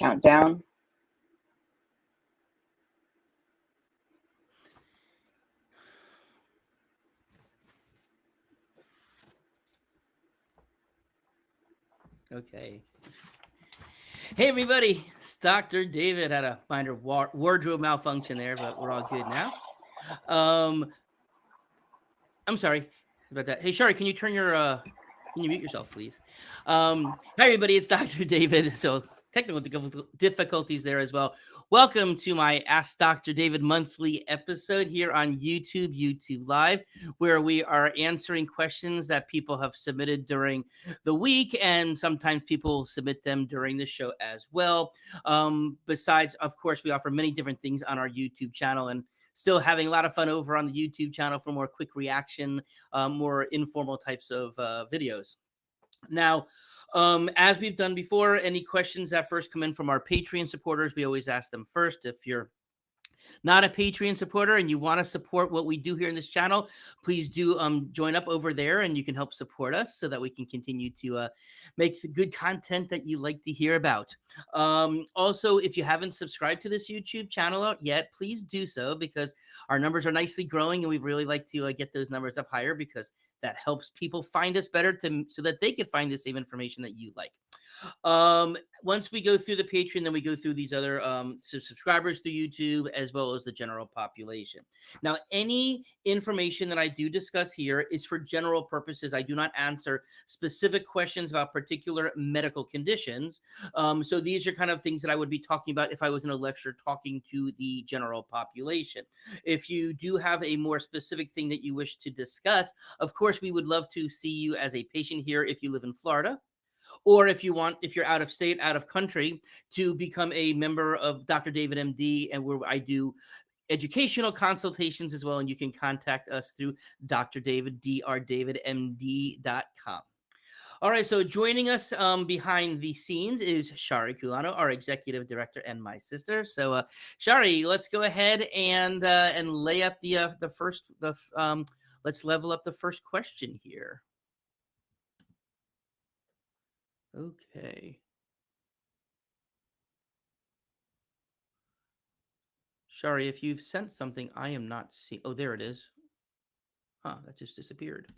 countdown. Okay. Hey, everybody. It's Dr. David. Had a minor wardrobe malfunction there, but we're all good now. I'm sorry about that. Hey, Shari, can you turn your can you mute yourself, please? Hi, everybody. It's Dr. David. So technical difficulties there as well. Welcome to my Ask Dr. David monthly episode here on YouTube Live, where we are answering questions that people have submitted during the week, and sometimes people submit them during the show as well. Besides, of course, we offer many different things on our YouTube channel, and still having a lot of fun over on the YouTube channel for more quick reaction, more informal types of videos. Now, as we've done before, any questions that first come in from our Patreon supporters, we always ask them first. If you're not a Patreon supporter and you want to support what we do here in this channel, please do join up over there, and you can help support us so that we can continue to make the good content that you like to hear about. Also, if you haven't subscribed to this YouTube channel yet, please do so, because our numbers are nicely growing, and we'd really like to get those numbers up higher, because that helps people find us better so that they can find the same information that you like. Once we go through the Patreon, then we go through these other subscribers through YouTube, as well as the general population. Now, any information that I do discuss here is for general purposes. I do not answer specific questions about particular medical conditions. So these are kind of things that I would be talking about if I was in a lecture talking to the general population. If you do have a more specific thing that you wish to discuss, of course, we would love to see you as a patient here if you live in Florida. Or if you're out of state, out of country, to become a member of Dr. David MD, and where I do educational consultations as well. And you can contact us through drdavidmd.com. All right, so joining us behind the scenes is Shari Kulano, our executive director, and my sister. So, Shari, let's go ahead and lay up let's level up the first question here. Okay. Shari, if you've sent something, I am not seeing. Oh, there it is. Huh, that just disappeared.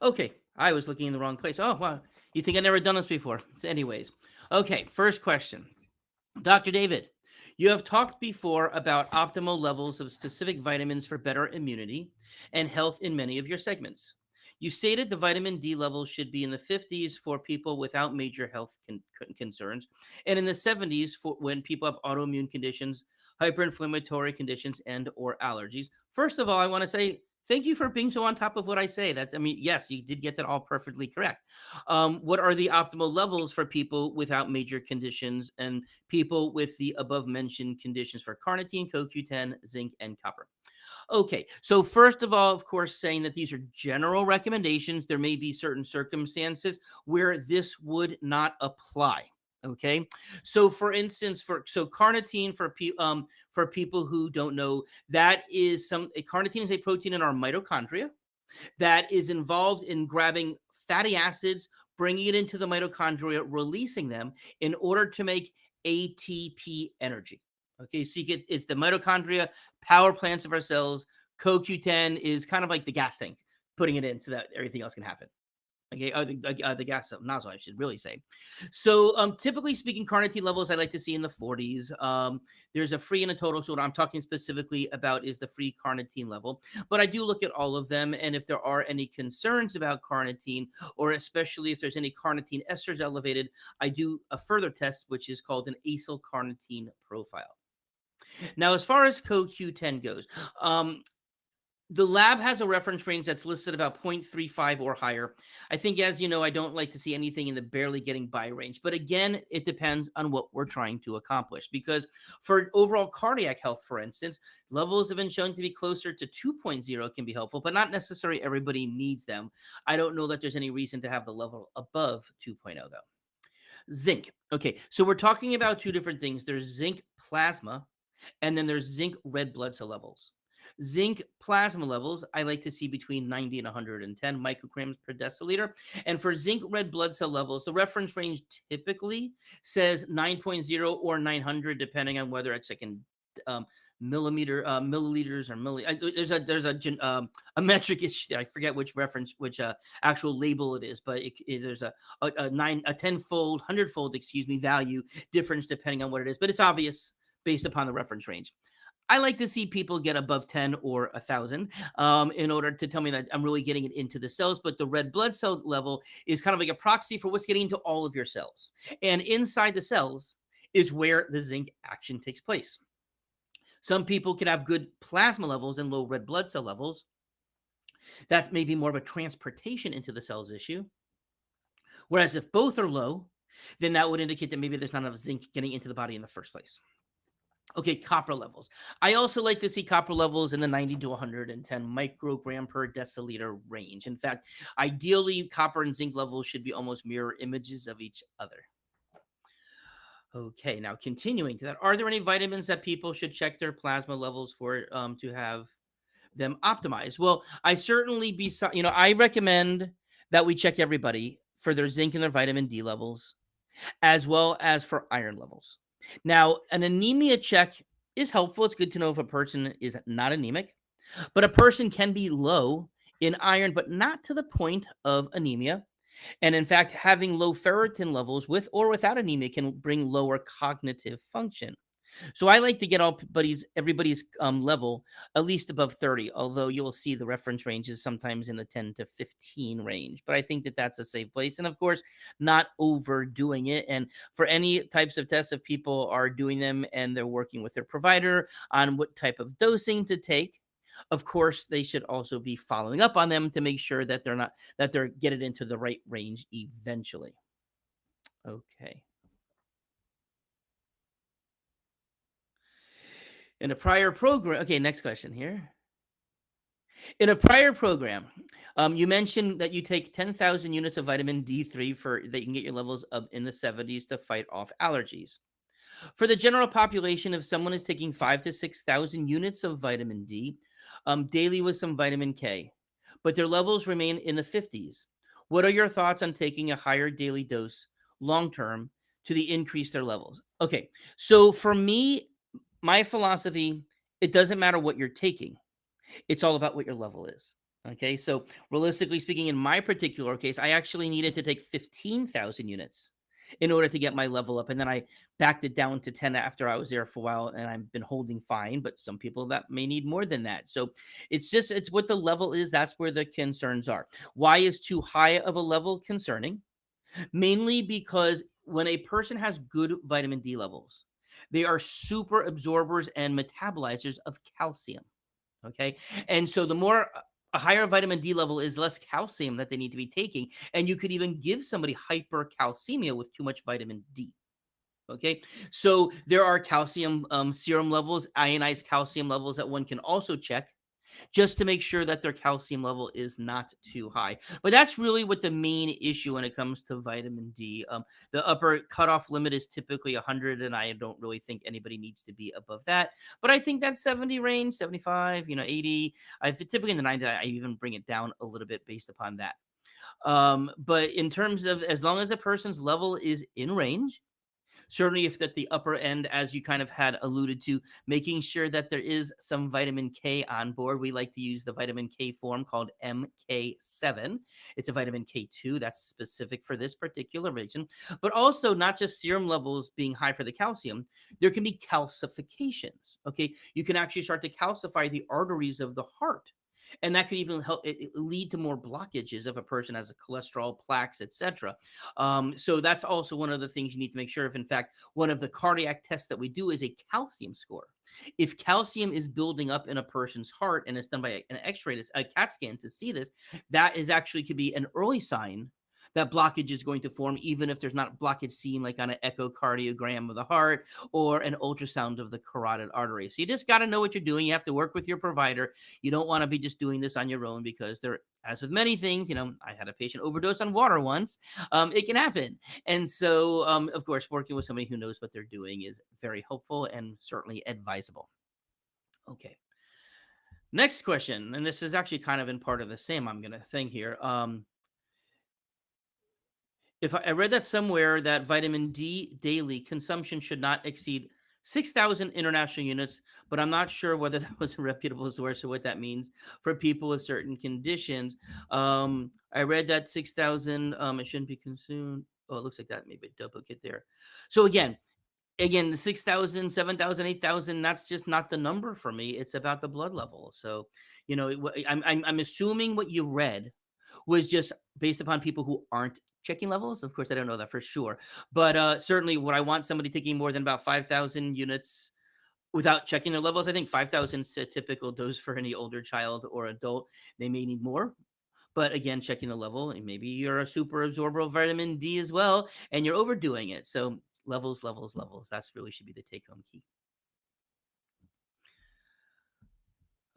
Okay, I was looking in the wrong place. Oh, wow. You think I've never done this before? So anyways, okay, first question. Dr. David, you have talked before about optimal levels of specific vitamins for better immunity and health in many of your segments. You stated the vitamin D level should be in the 50s for people without major health concerns, and in the 70s for when people have autoimmune conditions, hyperinflammatory conditions, and or allergies. First of all, I want to say thank you for being so on top of what I say. Yes, you did get that all perfectly correct. What are the optimal levels for people without major conditions and people with the above mentioned conditions for carnitine, CoQ10, zinc, and copper? Okay, so first of all, of course, saying that these are general recommendations. There may be certain circumstances where this would not apply. Okay, so for instance, carnitine for people who don't know, carnitine is a protein in our mitochondria that is involved in grabbing fatty acids, bringing it into the mitochondria, releasing them in order to make ATP energy. Okay, so it's the mitochondria, power plants of our cells. CoQ10 is kind of like the gas tank, putting it in so that everything else can happen. Okay, the gas nozzle, I should really say. So, typically speaking, carnitine levels I like to see in the 40s. There's a free and a total. So, what I'm talking specifically about is the free carnitine level. But I do look at all of them, and if there are any concerns about carnitine, or especially if there's any carnitine esters elevated, I do a further test, which is called an acyl carnitine profile. Now, as far as CoQ10 goes, the lab has a reference range that's listed about 0.35 or higher. I think, as you know, I don't like to see anything in the barely getting by range. But again, it depends on what we're trying to accomplish. Because for overall cardiac health, for instance, levels have been shown to be closer to 2.0 can be helpful, but not necessarily everybody needs them. I don't know that there's any reason to have the level above 2.0, though. Zinc. Okay, so we're talking about two different things. There's zinc plasma, and then there's zinc red blood cell levels. Zinc plasma levels, I like to see between 90 and 110 micrograms per deciliter. And for zinc red blood cell levels, the reference range typically says 9.0 or 900, depending on whether it's like in um, milliliters or a metric issue there. I forget which reference, which actual label it is, but there's a tenfold, hundredfold, excuse me, value difference depending on what it is. But it's obvious based upon the reference range. I like to see people get above 10 or 1,000 in order to tell me that I'm really getting it into the cells. But the red blood cell level is kind of like a proxy for what's getting into all of your cells. And inside the cells is where the zinc action takes place. Some people can have good plasma levels and low red blood cell levels. That's maybe more of a transportation into the cells issue. Whereas if both are low, then that would indicate that maybe there's not enough zinc getting into the body in the first place. Okay, copper levels. I also like to see copper levels in the 90 to 110 microgram per deciliter range. In fact, ideally, copper and zinc levels should be almost mirror images of each other. Okay, now continuing to that, are there any vitamins that people should check their plasma levels for to have them optimized? Well, I recommend that we check everybody for their zinc and their vitamin D levels, as well as for iron levels. Now, an anemia check is helpful. It's good to know if a person is not anemic, but a person can be low in iron, but not to the point of anemia. And in fact, having low ferritin levels with or without anemia can bring lower cognitive function. So I like to get everybody's level at least above 30, although you'll see the reference range is sometimes in the 10 to 15 range. But I think that that's a safe place. And of course, not overdoing it. And for any types of tests, if people are doing them and they're working with their provider on what type of dosing to take, of course, they should also be following up on them to make sure that they're getting into the right range eventually. Okay. In a prior program, okay, next question here. In a prior program, you mentioned that you take 10,000 units of vitamin D3 for that you can get your levels up in the 70s to fight off allergies. For the general population, if someone is taking 5 to 6,000 units of vitamin D daily with some vitamin K, but their levels remain in the 50s, what are your thoughts on taking a higher daily dose long term to increase their levels? Okay, so for me, my philosophy, it doesn't matter what you're taking. It's all about what your level is. Okay. So, realistically speaking, in my particular case, I actually needed to take 15,000 units in order to get my level up. And then I backed it down to 10 after I was there for a while and I've been holding fine. But some people that may need more than that. So, it's what the level is. That's where the concerns are. Why is too high of a level concerning? Mainly because when a person has good vitamin D levels, they are super absorbers and metabolizers of calcium. Okay. And so the more a higher vitamin D level is, less calcium that they need to be taking. And you could even give somebody hypercalcemia with too much vitamin D. Okay. So there are calcium serum levels, ionized calcium levels that one can also check just to make sure that their calcium level is not too high. But that's really what the main issue when it comes to vitamin D. The upper cutoff limit is typically 100, and I don't really think anybody needs to be above that. But I think that 70 range, 75, 80, I typically in the 90s, I even bring it down a little bit based upon that. But in terms of as long as a person's level is in range, certainly if at the upper end, as you kind of had alluded to, making sure that there is some vitamin K on board. We like to use the vitamin K form called MK7. It's a vitamin K2 that's specific for this particular region, but also not just serum levels being high for the calcium, there can be calcifications. Okay, you can actually start to calcify the arteries of the heart, and that could even help lead to more blockages if a person has a cholesterol, plaques, etc. So that's also one of the things you need to make sure of. In fact, one of the cardiac tests that we do is a calcium score. If calcium is building up in a person's heart, and it's done by an X-ray, a CAT scan to see this, that is actually could be an early sign that blockage is going to form, even if there's not blockage seen like on an echocardiogram of the heart or an ultrasound of the carotid artery. So you just got to know what you're doing. You have to work with your provider. You don't want to be just doing this on your own, because there, as with many things, I had a patient overdose on water once. It can happen. And so, of course, working with somebody who knows what they're doing is very helpful and certainly advisable. Okay. Next question, and this is actually kind of in part of the same. I'm gonna thing here. If I read that somewhere that vitamin D daily consumption should not exceed 6,000 international units, but I'm not sure whether that was a reputable source or what that means for people with certain conditions. I read that 6,000, it shouldn't be consumed. Oh, it looks like that maybe a duplicate there. So again, the 6,000, 7,000, 8,000. That's just not the number for me. It's about the blood level. So, I'm assuming what you read was just based upon people who aren't checking levels. Of course, I don't know that for sure, but certainly, would I want somebody taking more than about 5,000 units without checking their levels? I think 5,000 is a typical dose for any older child or adult. They may need more. But again, checking the level, and maybe you're a super absorber of vitamin D as well, and you're overdoing it. So levels, levels, levels. That's really should be the take home key.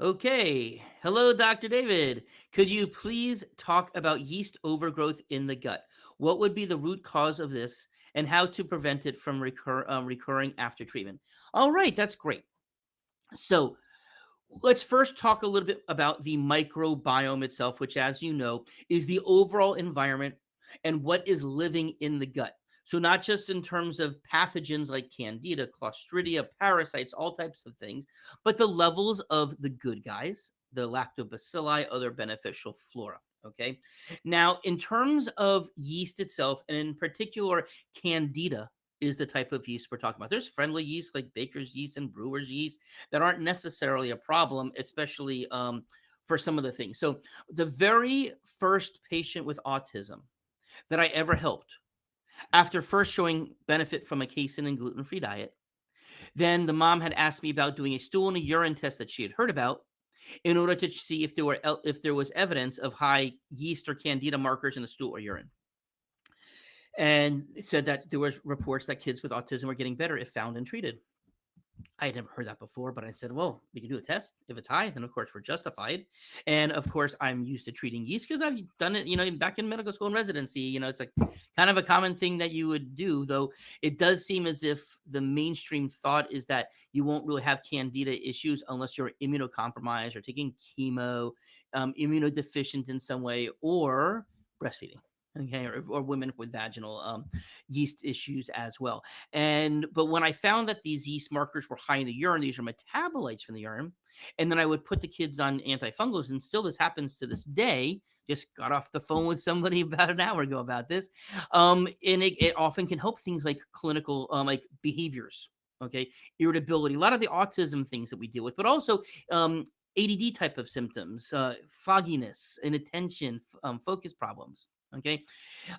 Okay. Hello, Dr. David. Could you please talk about yeast overgrowth in the gut? What would be the root cause of this and how to prevent it from recurring after treatment? All right. That's great. So, let's first talk a little bit about the microbiome itself, which, as you know, is the overall environment and what is living in the gut. So, not just in terms of pathogens like candida, clostridia, parasites, all types of things, but the levels of the good guys, the lactobacilli, other beneficial flora. Okay. Now, in terms of yeast itself, and in particular, candida is the type of yeast we're talking about. There's friendly yeast like baker's yeast and brewer's yeast that aren't necessarily a problem, especially for some of the things. So, the very first patient with autism that I ever helped, after first showing benefit from a casein and gluten free diet, then the mom had asked me about doing a stool and a urine test that she had heard about in order to see if there was evidence of high yeast or candida markers in the stool or urine. And it said that there was reports that kids with autism were getting better if found and treated. I had never heard that before, but I said, well, we can do a test. If it's high, then of course we're justified. And of course, I'm used to treating yeast because I've done it, back in medical school and residency. It's like kind of a common thing that you would do, though it does seem as if the mainstream thought is that you won't really have candida issues unless you're immunocompromised or taking chemo, immunodeficient in some way, or breastfeeding. Okay, or women with vaginal yeast issues as well. But when I found that these yeast markers were high in the urine, these are metabolites from the urine, and then I would put the kids on antifungals, and still this happens to this day. Just got off the phone with somebody about an hour ago about this, and it often can help things like clinical, like behaviors. Okay, irritability, a lot of the autism things that we deal with, but also ADD type of symptoms, fogginess, inattention, focus problems. Okay.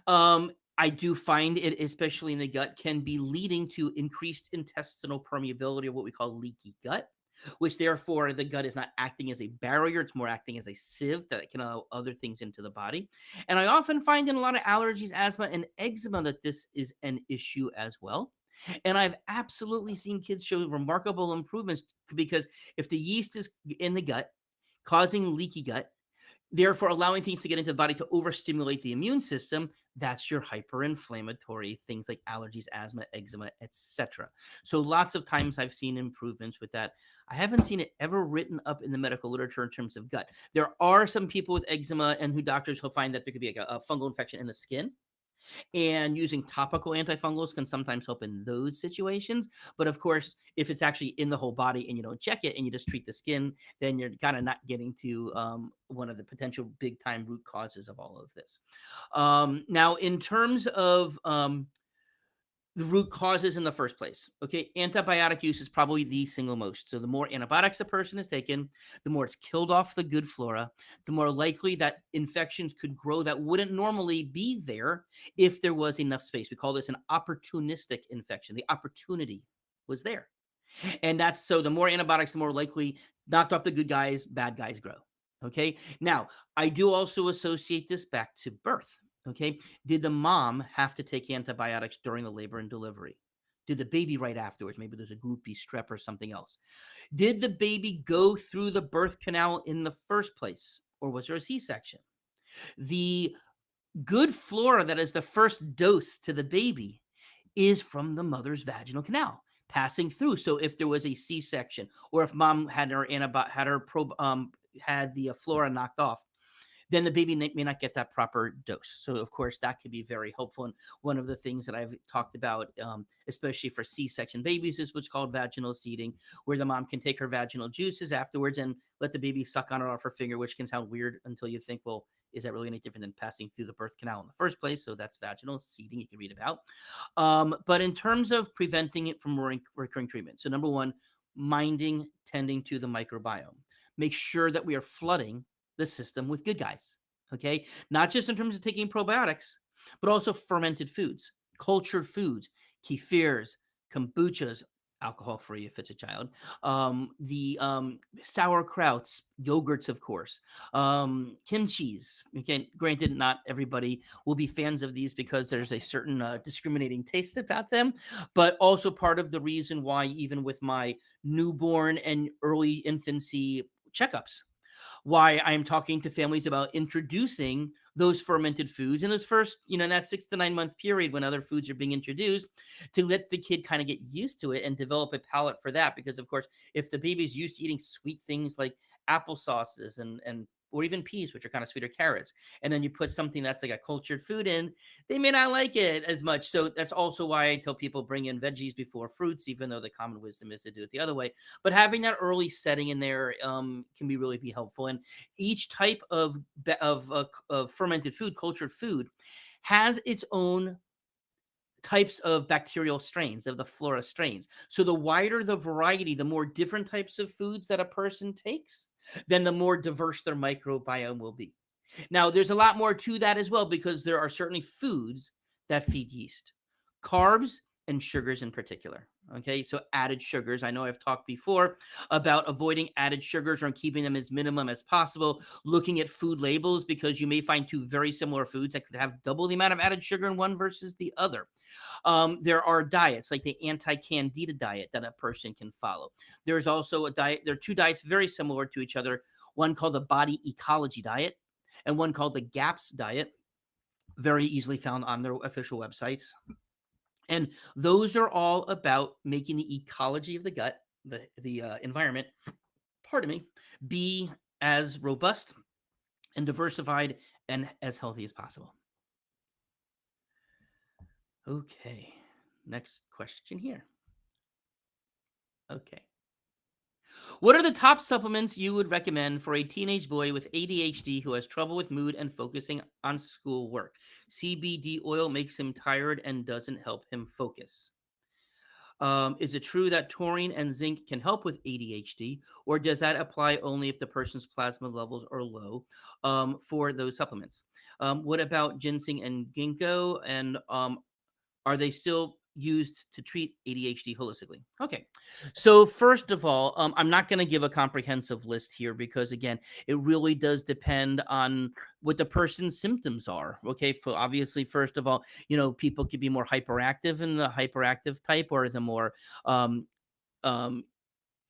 I do find it, especially in the gut, can be leading to increased intestinal permeability, or what we call leaky gut, which therefore the gut is not acting as a barrier. It's more acting as a sieve that can allow other things into the body. And I often find in a lot of allergies, asthma, and eczema that this is an issue as well. And I've absolutely seen kids show remarkable improvements because if the yeast is in the gut, causing leaky gut, therefore allowing things to get into the body to overstimulate the immune system, that's your hyperinflammatory things like allergies, asthma, eczema, etc. So lots of times I've seen improvements with that. I haven't seen it ever written up in the medical literature in terms of gut. There are some people with eczema and who doctors will find that there could be a fungal infection in the skin, and using topical antifungals can sometimes help in those situations. But of course, if it's actually in the whole body and you don't check it and you just treat the skin, then you're kind of not getting to one of the potential big time root causes of all of this. Now, in terms of the root causes in the first place. Okay, antibiotic use is probably the single most. So the more antibiotics a person is taken, the more it's killed off the good flora, the more likely that infections could grow that wouldn't normally be there if there was enough space. We call this an opportunistic infection. The opportunity was there. And that's so the more antibiotics, the more likely knocked off the good guys, bad guys grow. Okay. Now, I do also associate this back to birth. Okay. Did the mom have to take antibiotics during the labor and delivery? Did the baby right afterwards? Maybe there's a group B strep or something else. Did the baby go through the birth canal in the first place? Or was there a C section? The good flora that is the first dose to the baby is from the mother's vaginal canal. passing through. So if there was a C-section, or if mom had her had the flora knocked off, then the baby may not get that proper dose. So, of course, that could be very helpful. And one of the things that I've talked about, especially for C-section babies, is what's called vaginal seeding, where the mom can take her vaginal juices afterwards and let the baby suck on it off her finger, which can sound weird until you think, well, is that really any different than passing through the birth canal in the first place? So that's vaginal seeding you can read about. But in terms of preventing it from recurring treatment, so number one, tending to the microbiome. Make sure that we are flooding the system with good guys. Okay. Not just in terms of taking probiotics, but also fermented foods, cultured foods, kefirs, kombuchas, alcohol free if it's a child, the sauerkrauts, yogurts, of course, kimchis. Again, granted, not everybody will be fans of these because there's a certain discriminating taste about them, but also part of the reason why, even with my newborn and early infancy checkups, why I'm talking to families about introducing those fermented foods in those first, in that 6 to 9 month period when other foods are being introduced, to let the kid kind of get used to it and develop a palate for that. Because, of course, if the baby's used to eating sweet things like applesauces and or even peas, which are kind of sweeter, carrots, and then you put something that's like a cultured food in, they may not like it as much. So that's also why I tell people bring in veggies before fruits, even though the common wisdom is to do it the other way. But having that early setting in there can really be helpful. And each type of fermented food, cultured food, has its own types of bacterial strains, of the flora strains. So the wider the variety, the more different types of foods that a person takes, then the more diverse their microbiome will be. Now, there's a lot more to that as well, because there are certainly foods that feed yeast, carbs and sugars in particular. Okay, so added sugars. I know I've talked before about avoiding added sugars or keeping them as minimum as possible, looking at food labels, because you may find two very similar foods that could have double the amount of added sugar in one versus the other. There are diets like the anti-candida diet that a person can follow. There's also a diet, there are two diets very similar to each other, one called the body ecology diet and one called the GAPS diet, very easily found on their official websites. And those are all about making the ecology of the gut, the environment, pardon me, be as robust and diversified and as healthy as possible. Okay, next question here. Okay. What are the top supplements you would recommend for a teenage boy with ADHD who has trouble with mood and focusing on schoolwork? CBD oil makes him tired and doesn't help him focus. Is it true that taurine and zinc can help with ADHD, or does that apply only if the person's plasma levels are low for those supplements? What about ginseng and ginkgo, and are they still used to treat ADHD holistically? Okay. So first of all, I'm not going to give a comprehensive list here because, again, it really does depend on what the person's symptoms are. Okay. For obviously, first of all, people could be more hyperactive in the hyperactive type, or the more um, um,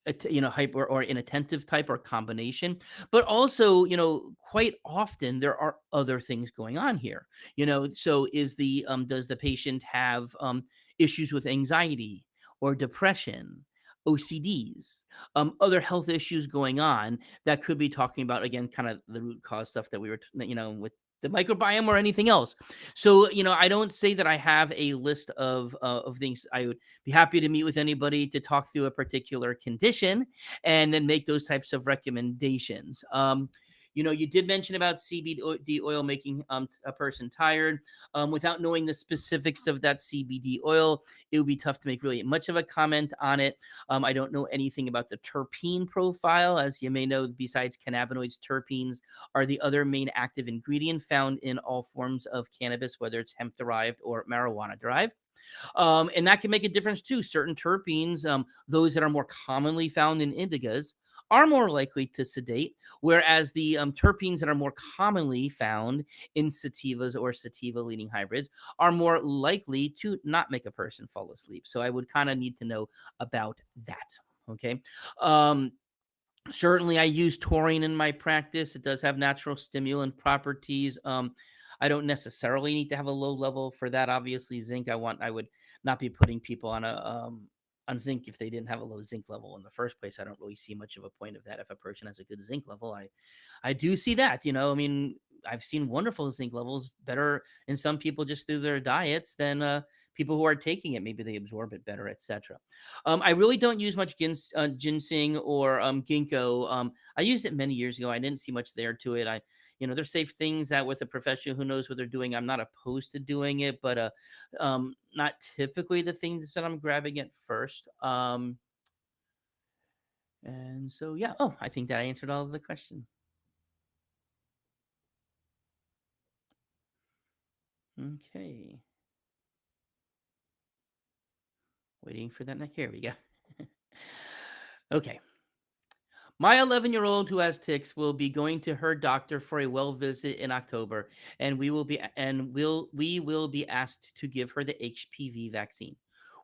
hyper or inattentive type, or combination. But also, quite often there are other things going on here. So does the patient have issues with anxiety or depression, OCDs, other health issues going on that could be talking about, again, kind of the root cause stuff that we were, with the microbiome or anything else. So, I don't say that I have a list of things. I would be happy to meet with anybody to talk through a particular condition and then make those types of recommendations. You did mention about CBD oil making a person tired. Without knowing the specifics of that CBD oil, it would be tough to make really much of a comment on it. I don't know anything about the terpene profile. As you may know, besides cannabinoids, terpenes are the other main active ingredient found in all forms of cannabis, whether it's hemp-derived or marijuana-derived. And that can make a difference too. Certain terpenes, those that are more commonly found in indicas, are more likely to sedate, whereas the terpenes that are more commonly found in sativas or sativa-leaning hybrids are more likely to not make a person fall asleep. So I would kind of need to know about that. Okay. Certainly, I use taurine in my practice. It does have natural stimulant properties. I don't necessarily need to have a low level for that. Obviously, zinc, I would not be putting people on on zinc if they didn't have a low zinc level in the first place. I don't really see much of a point of that. If a person has a good zinc level, I do see that. I mean, I've seen wonderful zinc levels better in some people just through their diets than people who are taking it. Maybe they absorb it better, etc. I really don't use much ginseng or ginkgo. I used it many years ago. I didn't see much there to it. There's safe things that with a professional who knows what they're doing, I'm not opposed to doing it, but not typically the things that I'm grabbing at first. And so, yeah. Oh, I think that I answered all of the question. Okay. Waiting for that next. Here we go. Okay. My 11-year-old who has ticks will be going to her doctor for a well visit in October, and we will be asked to give her the HPV vaccine.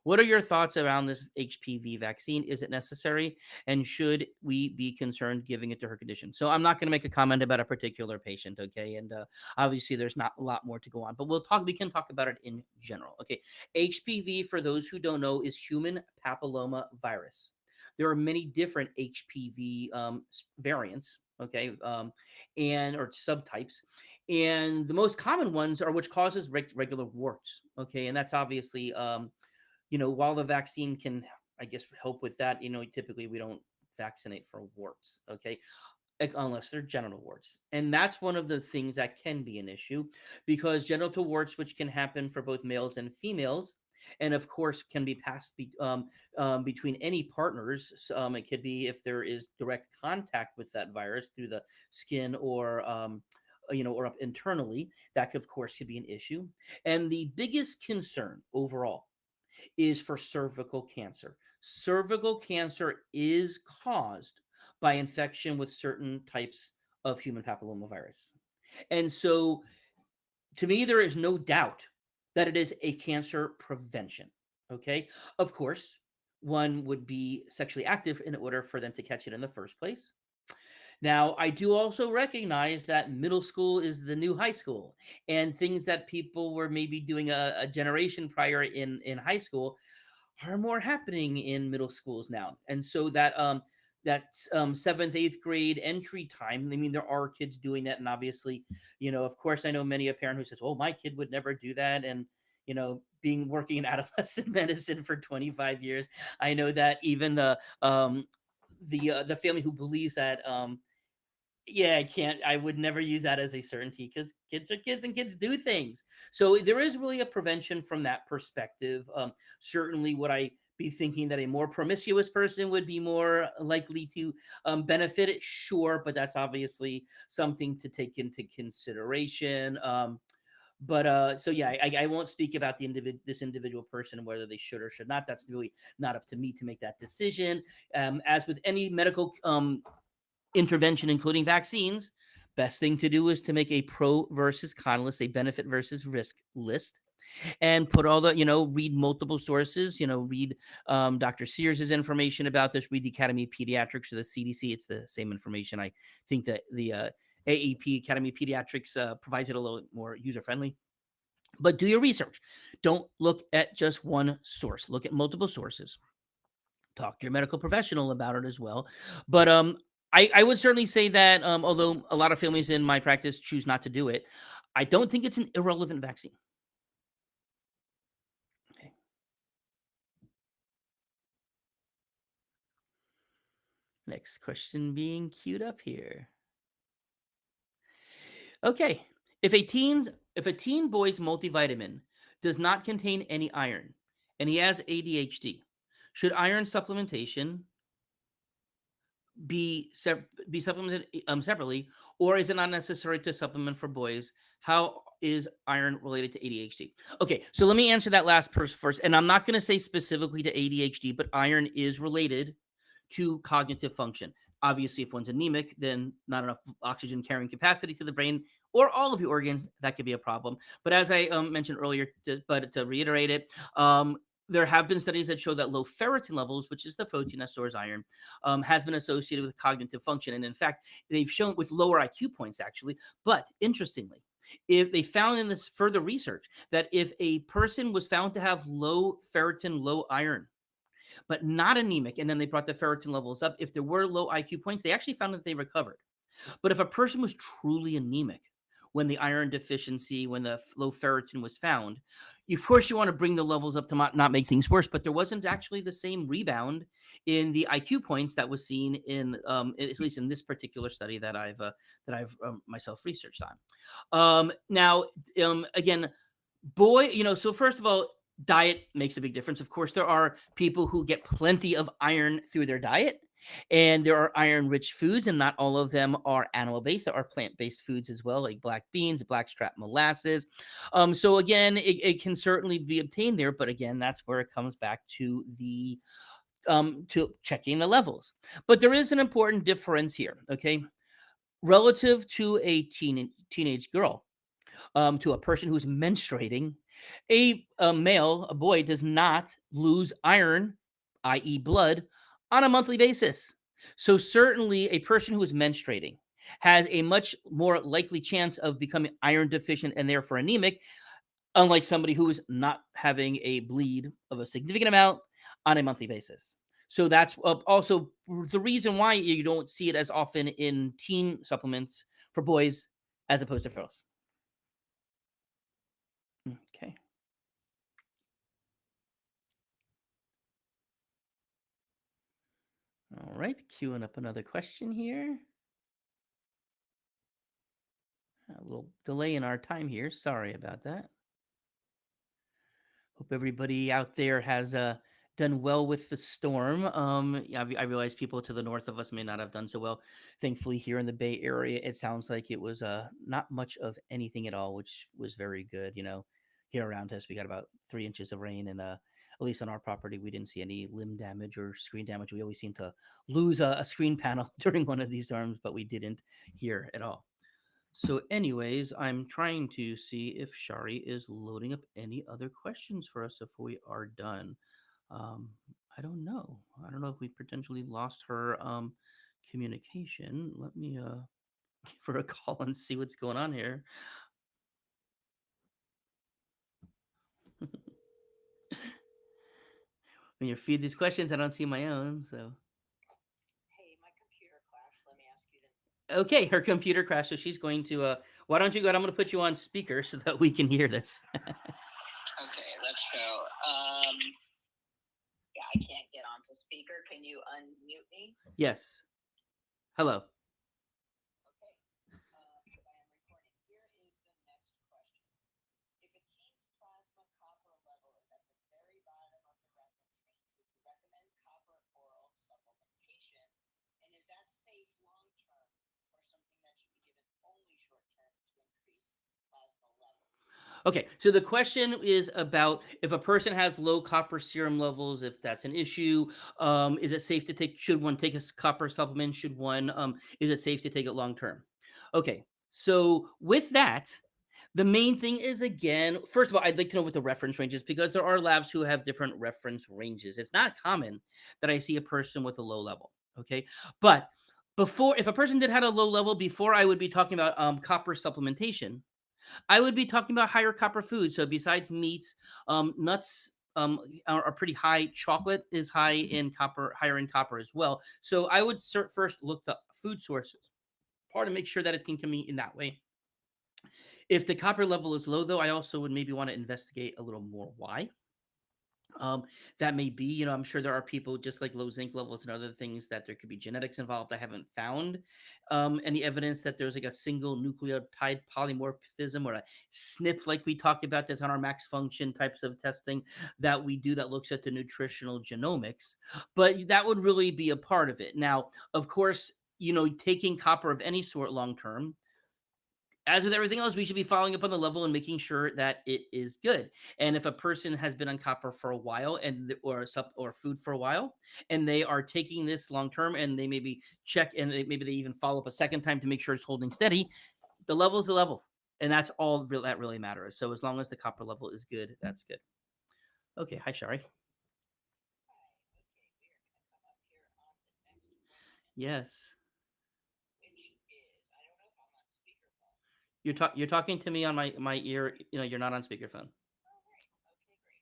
What are your thoughts around this HPV vaccine? Is it necessary, and should we be concerned giving it to her condition? So I'm not going to make a comment about a particular patient, okay? And obviously, there's not a lot more to go on, but we can talk about it in general, okay? HPV, for those who don't know, is human papilloma virus. There are many different HPV variants, okay, and or subtypes, and the most common ones are which causes regular warts, okay, and that's obviously, while the vaccine can, I guess, help with that, typically we don't vaccinate for warts, okay, unless they're genital warts. And that's one of the things that can be an issue because genital warts, which can happen for both males and females, and of course can be passed between any partners. It could be if there is direct contact with that virus through the skin or up internally. That, of course, could be an issue. And the biggest concern overall is for cervical cancer. Cervical cancer is caused by infection with certain types of human papillomavirus. And so, to me, there is no doubt that it is a cancer prevention. Okay. Of course, one would be sexually active in order for them to catch it in the first place. Now, I do also recognize that middle school is the new high school, and things that people were maybe doing a generation prior in high school are more happening in middle schools now. And so that seventh, eighth grade entry time, I mean, there are kids doing that. And obviously, of course, I know many a parent who says, "Oh, my kid would never do that." And, being working in adolescent medicine for 25 years, I know that even the family who believes that yeah, I would never use that as a certainty because kids are kids and kids do things. So there is really a prevention from that perspective. Certainly, would I be thinking that a more promiscuous person would be more likely to benefit it? Sure, but that's obviously something to take into consideration. But so yeah, I won't speak about this individual person and whether they should or should not. That's really not up to me to make that decision. As with any medical intervention, including vaccines, best thing to do is to make a pro versus con list, a benefit versus risk list, and put all the, read multiple sources, read Dr. Sears's information about this, read the Academy of Pediatrics or the CDC. It's the same information. I think that the AEP, Academy of Pediatrics, provides it a little more user friendly. But do your research. Don't look at just one source. Look at multiple sources. Talk to your medical professional about it as well. But I would certainly say that although a lot of families in my practice choose not to do it, I don't think it's an irrelevant vaccine. Okay. Next question being queued up here. Okay. If a teen boy's multivitamin does not contain any iron and he has ADHD, should iron supplementation be supplemented separately, or is it not necessary to supplement for boys? How is iron related to ADHD? Okay, so let me answer that last first, and I'm not going to say specifically to ADHD, but iron is related to cognitive function. Obviously, if one's anemic, then not enough oxygen carrying capacity to the brain or all of your organs, that could be a problem. But as I mentioned earlier, but to reiterate it, there have been studies that show that low ferritin levels, which is the protein that stores iron, has been associated with cognitive function. And in fact, they've shown with lower IQ points, actually. But interestingly, if they found in this further research that if a person was found to have low ferritin, low iron, but not anemic. And then they brought the ferritin levels up. If there were low IQ points, they actually found that they recovered. But if a person was truly anemic when the iron deficiency, when the low ferritin was found, of course you want to bring the levels up to not make things worse. But there wasn't actually the same rebound in the IQ points that was seen in, at least in this particular study that I've myself researched on. Now, again, so first of all, diet makes a big difference. Of course, there are people who get plenty of iron through their diet, and there are iron rich foods, and not all of them are animal based. There are plant based foods as well, like black beans, blackstrap molasses. So again, it can certainly be obtained there, but again, that's where it comes back to the to checking the levels. But there is an important difference here, okay? Relative to a teenage girl, to a person who's menstruating, a male, a boy, does not lose iron, i.e., blood, on a monthly basis. So, certainly, a person who is menstruating has a much more likely chance of becoming iron deficient and therefore anemic, unlike somebody who is not having a bleed of a significant amount on a monthly basis. So that's also the reason why you don't see it as often in teen supplements for boys as opposed to girls. Okay. All right. Queuing up another question here. A little delay in our time here. Sorry about that. Hope everybody out there has done well with the storm. Yeah, I realize people to the north of us may not have done so well. Thankfully, here in the Bay Area, it sounds like it was not much of anything at all, which was very good. Here around us, we got about 3 inches of rain, and at least on our property, we didn't see any limb damage or screen damage. We always seem to lose a screen panel during one of these storms, but we didn't here at all. So, anyways, I'm trying to see if Shari is loading up any other questions for us if we are done. Um, I don't know. I don't know if we potentially lost her communication. Let me give her a call and see what's going on here. When you feed these questions, I don't see my own. So, okay, her computer crashed, so she's going to. Why don't you go? I'm going to put you on speaker so that we can hear this. Okay, let's go. Yeah, I can't get onto speaker. Can you unmute me? Yes. Hello. Okay. I am recording. Here is the next question. If a teen's plasma copper level is at the very bottom of the reference range, would you recommend copper oral supplementation? And is that safe long term or something that should be given only short term to increase plasma level? Okay, so the question is about if a person has low copper serum levels, if that's an issue. Is it safe to take? Should one take a copper supplement? Should one? Is it safe to take it long term? Okay, so with that, the main thing is, again, first of all, I'd like to know what the reference range is because there are labs who have different reference ranges. It's not common that I see a person with a low level. Okay, but before, if a person did had a low level before, I would be talking about copper supplementation. I would be talking about higher copper foods. So besides meats, nuts are pretty high. Chocolate is high in copper, higher in copper as well. So I would first look the food sources, part to make sure that it can come in that way. If the copper level is low, though, I also would maybe want to investigate a little more why. Um, that may be, I'm sure there are people just like low zinc levels and other things that there could be genetics involved. I haven't found any evidence that there's like a single nucleotide polymorphism or a SNP like we talked about that's on our max function types of testing that we do that looks at the nutritional genomics. But that would really be a part of it. Now, of course, taking copper of any sort long term, as with everything else, we should be following up on the level and making sure that it is good. And if a person has been on copper for a while or food for a while, and they are taking this long term, and they maybe check and maybe they even follow up a second time to make sure it's holding steady, the level is the level, and that's all that really matters. So as long as the copper level is good, that's good. Okay, hi Shari. Hi. Okay, we are going to come up here on the next question. Yes, Which is, I don't know if I'm on speakerphone. you're talking to me on my ear. You're not on speakerphone. Oh, right. Okay,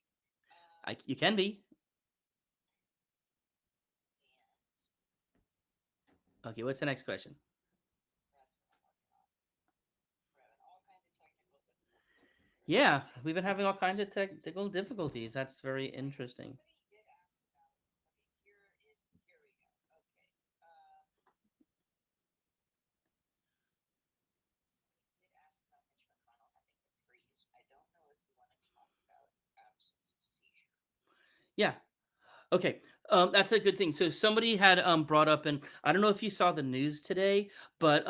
great. You can be. Okay, what's the next question? That's what I'm working on. We're having all kinds of technical difficulties. Yeah, we've been having all kinds of technical difficulties. That's very Okay, interesting. somebody did ask about. Okay, here we go. Okay, somebody did ask about Mitch McConnell having the freeze. I don't know if you want to talk about absence of seizure. Yeah. Okay. That's a good thing. So somebody had brought up, and I don't know if you saw the news today, but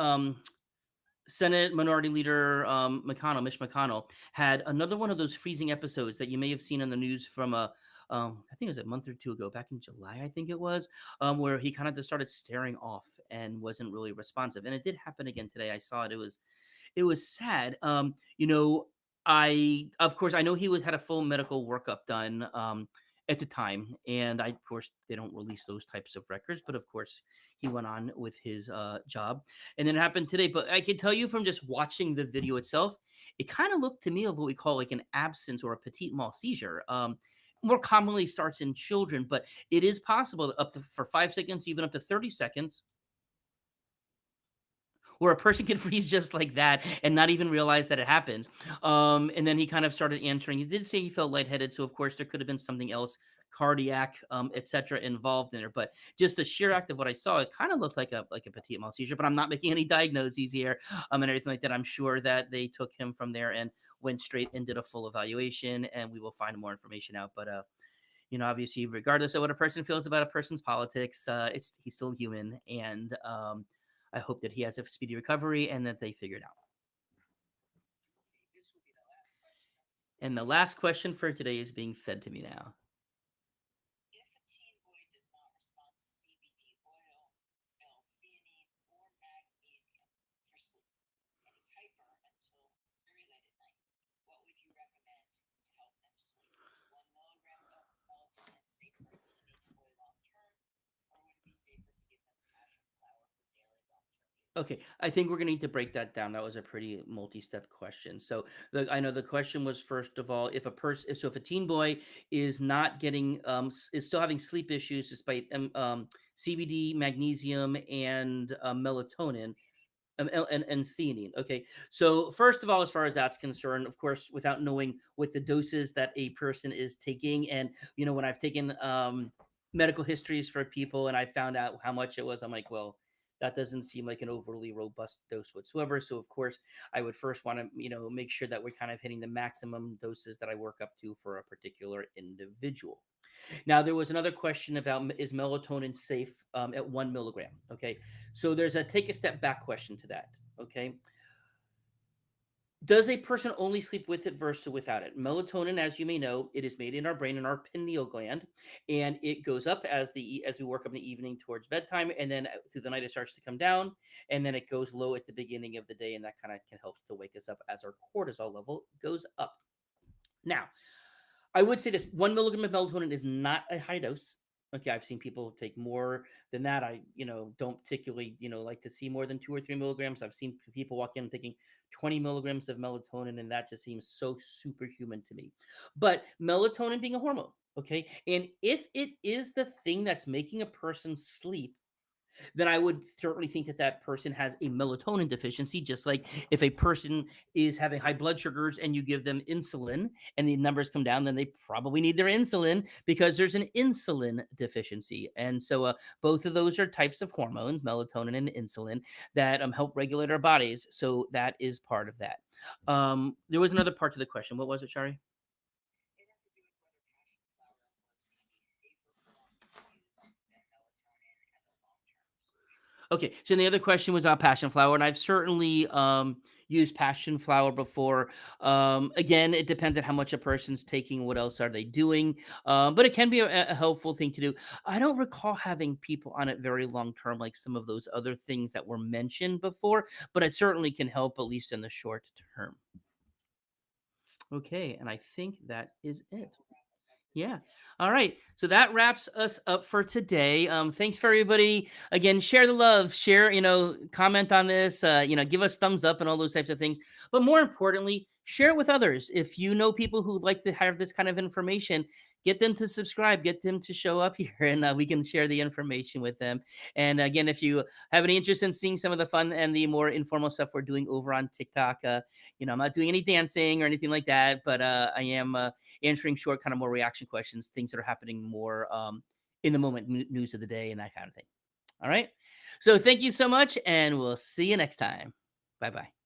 Senate Minority Leader Mitch McConnell, had another one of those freezing episodes that you may have seen on the news from I think it was a month or two ago, back in July, I think it was, where he kind of just started staring off and wasn't really responsive. And it did happen again today. I saw it. It was sad. I of course I know he was had a full medical workup done at the time, and of course they don't release those types of records, but of course he went on with his job, and then it happened today. But I can tell you from just watching the video itself, it kind of looked to me of what we call like an absence or a petit mal seizure. More commonly starts in children, but it is possible that up to for 5 seconds, even up to 30 seconds, where a person can freeze just like that and not even realize that it happens. And then he kind of started answering. He did say he felt lightheaded, so of course there could have been something else, cardiac, etc., involved in there. But just the sheer act of what I saw, it kind of looked like a petit mal seizure. But I'm not making any diagnoses here, and everything like that. I'm sure that they took him from there and went straight and did a full evaluation, and we will find more information out. But obviously, regardless of what a person feels about a person's politics, he's still human, and I hope that he has a speedy recovery and that they figure it out. Okay, this will be the last question of And the today. last question for today is being fed to me now. If a teen boy does not respond to CBD oil, L-theanine, or magnesium for sleep, and he's hyper until very late at night, what would you recommend to help them sleep? Is 1 milligram of melatonin safe for a teenage boy long term, or would it be safer to give them passion flower for daily long term use? Okay, I think we're gonna need to break that down. That was a pretty multi-step question. So I know the question was, first of all, if a person, so if a teen boy is not getting, is still having sleep issues despite CBD, magnesium, and melatonin, and theanine. Okay, so first of all, as far as that's concerned, of course, without knowing what the doses that a person is taking, and when I've taken medical histories for people and I found out how much it was, I'm like, well, that doesn't seem like an overly robust dose whatsoever. So of course, I would first want to make sure that we're kind of hitting the maximum doses that I work up to for a particular individual. Now, there was another question about is melatonin safe at 1 milligram? Okay, so there's a take a step back question to that. Okay, does a person only sleep with it versus without it? Melatonin, as you may know, it is made in our brain in our pineal gland, and it goes up as we work up in the evening towards bedtime, and then through the night it starts to come down, and then it goes low at the beginning of the day, and that kind of can help to wake us up as our cortisol level goes up. Now, I would say this: 1 milligram of melatonin is not a high dose. Okay, I've seen people take more than that. I, don't particularly, like to see more than 2 or 3 milligrams. I've seen people walk in taking 20 milligrams of melatonin, and that just seems so superhuman to me. But melatonin being a hormone, okay, and if it is the thing that's making a person sleep, then I would certainly think that that person has a melatonin deficiency. Just like if a person is having high blood sugars and you give them insulin and the numbers come down, then they probably need their insulin because there's an insulin deficiency. And so both of those are types of hormones, melatonin and insulin, that help regulate our bodies. So that is part of that. There was another part to the question. What was it, Shari? It had to do with whether passion flower was maybe safer form to use than melatonin as a long term solution. Okay, so the other question was about passion flower, and I've certainly used passion flower before. Again, it depends on how much a person's taking, what else are they doing, but it can be a helpful thing to do. I don't recall having people on it very long term, like some of those other things that were mentioned before, but it certainly can help at least in the short term. Okay, and I think that is That it. will wrap us up for Yeah. today. All right. So that wraps us up for today. Thanks for everybody. Again, share the love, share, comment on this, give us thumbs up and all those types of things. But more importantly, Share it with others. If you know people who like to have this kind of information, get them to subscribe, get them to show up here, and we can share the information with them. And again, if you have any interest in seeing some of the fun and the more informal stuff we're doing over on TikTok, I'm not doing any dancing or anything like that, but I am answering short, kind of more reaction questions, things that are happening more in the moment, news of the day, and that kind of thing. All right. So thank you so much, and we'll see you next time. Bye bye.